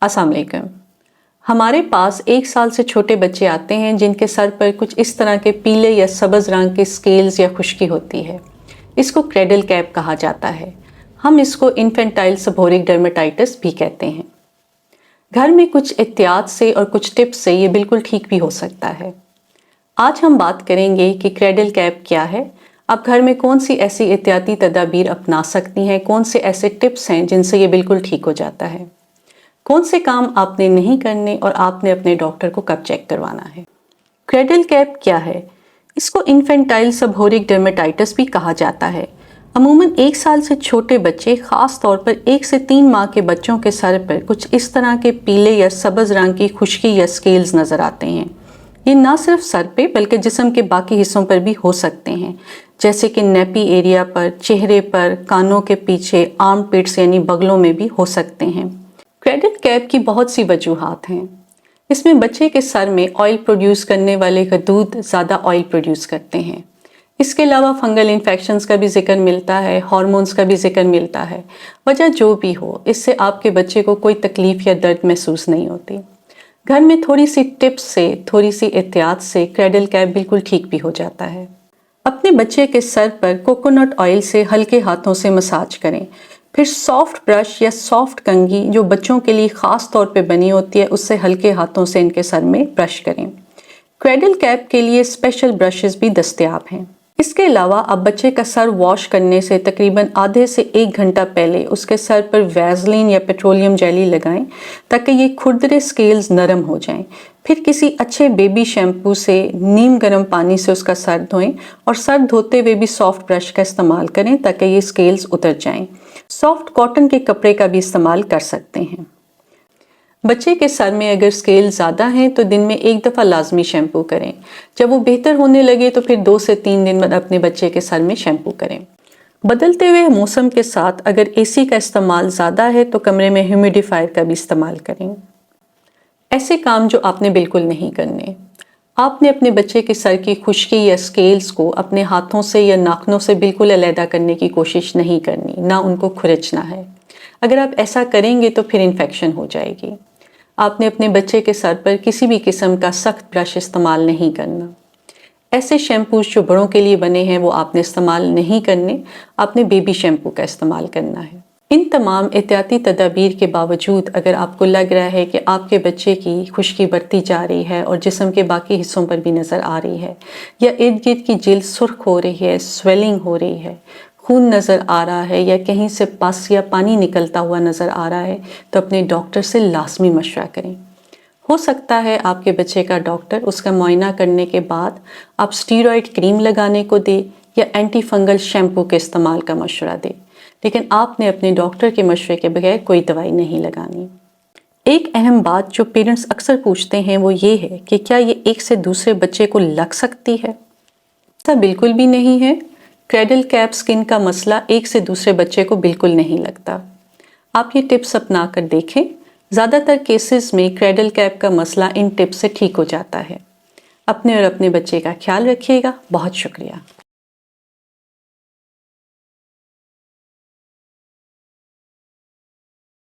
अस्सलाम वालेकुम। हमारे पास 1 साल से छोटे बच्चे आते हैं जिनके सर पर कुछ इस तरह के पीले या सब्ज़ रंग के स्केल्स या खुश्की होती है। इसको क्रेडल कैप कहा जाता है। हम इसको इन्फेंटाइल सेबोरिक डर्मेटाइटिस भी कहते हैं। घर में कुछ एहतियात से और कुछ टिप्स से ये बिल्कुल ठीक भी हो सकता है। आज हम बात करेंगे कि क्रेडल कैप क्या है, आप घर में कौन सी ऐसी एहतियाती तदाबीर अपना सकती हैं, कौन से ऐसे टिप्स हैं जिनसे ये बिल्कुल ठीक हो जाता है, कौन से काम आपने नहीं करने और आपने अपने डॉक्टर को कब चेक करवाना है। क्रेडल कैप क्या है? इसको इन्फेंटाइल सेबोरिक डर्मेटाइटिस भी कहा जाता है। अमूमन 1 साल से छोटे बच्चे, ख़ास तौर पर 1 से 3 माह के बच्चों के सर पर कुछ इस तरह के पीले या सब्ज़ रंग की खुश्की या स्केल्स नज़र आते हैं। ये ना सिर्फ सर पे बल्कि जिस्म के बाकी हिस्सों पर भी हो सकते हैं, जैसे कि नेपी एरिया पर, चेहरे पर, कानों के पीछे, आर्म पिट्स यानी बगलों में भी हो सकते हैं। क्रेडल कैप की बहुत सी वजूहात हैं। इसमें बच्चे के सर में ऑयल प्रोड्यूस करने वाले गदूद ज़्यादा ऑयल प्रोड्यूस करते हैं। इसके अलावा फंगल इन्फेक्शंस का भी जिक्र मिलता है, हार्मोन्स का भी जिक्र मिलता है। वजह जो भी हो, इससे आपके बच्चे को कोई तकलीफ या दर्द महसूस नहीं होती। घर में थोड़ी सी टिप्स से, थोड़ी सी एहतियात से क्रेडल कैप बिल्कुल ठीक भी हो जाता है। अपने बच्चे के सर पर कोकोनट ऑयल से हल्के हाथों से मसाज करें। फिर सॉफ्ट ब्रश या सॉफ्ट कंघी जो बच्चों के लिए ख़ास तौर पे बनी होती है, उससे हल्के हाथों से इनके सर में ब्रश करें। क्रेडल कैप के लिए स्पेशल ब्रशेस भी दस्तयाब हैं। इसके अलावा आप बच्चे का सर वॉश करने से तकरीबन आधे से 1 घंटा पहले उसके सर पर वैसलीन या पेट्रोलियम जेली लगाएं ताकि ये खुरदरे स्केल्स नरम हो जाएं। फिर किसी अच्छे बेबी शैम्पू से नीम गर्म पानी से उसका सर धोएं और सर धोते हुए भी सॉफ्ट ब्रश का इस्तेमाल करें ताकि ये स्केल्स उतर जाएं। सॉफ्ट कॉटन के कपड़े का भी इस्तेमाल कर सकते हैं। बच्चे के सर में अगर स्केल ज़्यादा हैं तो दिन में 1 दफ़ा लाजमी शैम्पू करें। जब वो बेहतर होने लगे तो फिर 2 से 3 दिन बाद अपने बच्चे के सर में शैम्पू करें। बदलते हुए मौसम के साथ अगर एसी का इस्तेमाल ज़्यादा है तो कमरे में ह्यूमिडिफायर का भी इस्तेमाल करें। ऐसे काम जो आपने बिल्कुल नहीं करने। आपने अपने बच्चे के सर की खुश्की या स्केल्स को अपने हाथों से या नाखूनों से बिल्कुल अलहदा करने की कोशिश नहीं करनी, ना उनको खुरचना है। अगर आप ऐसा करेंगे तो फिर इन्फेक्शन हो जाएगी। आपने अपने बच्चे के सर पर किसी भी किस्म का सख्त ब्रश इस्तेमाल नहीं करना। ऐसे शैम्पूज जो बड़ों के लिए बने हैं वो आपने इस्तेमाल नहीं करने, आपने बेबी शैम्पू का इस्तेमाल करना है। इन तमाम एहतियाती तदाबीर के बावजूद अगर आपको लग रहा है कि आपके बच्चे की खुश्की बढ़ती जा रही है और जिस्म के बाकी हिस्सों पर भी नज़र आ रही है, या इर्द गिर्द की जिल्द सुर्ख हो रही है, स्वेलिंग हो रही है, खून नज़र आ रहा है या कहीं से पस या पानी निकलता हुआ नज़र आ रहा है, तो अपने डॉक्टर से लाजमी मशवरा करें। हो सकता है आपके बच्चे का डॉक्टर उसका मुआयना करने के बाद आप स्टीरॉयड क्रीम लगाने को दे या एंटी फंगल शैम्पू के इस्तेमाल का मशवरा दे, लेकिन आपने अपने डॉक्टर के मशवरे के बगैर कोई दवाई नहीं लगानी। एक अहम बात जो पेरेंट्स अक्सर पूछते हैं वो ये है कि क्या ये एक से दूसरे बच्चे को लग सकती है? ऐसा बिल्कुल भी नहीं है। क्रेडल कैप स्किन का मसला एक से दूसरे बच्चे को बिल्कुल नहीं लगता। आप ये टिप्स अपना कर देखें। ज़्यादातर केसेस में क्रेडल कैप का मसला इन टिप्स से ठीक हो जाता है। अपने और अपने बच्चे का ख्याल रखिएगा। बहुत शुक्रिया।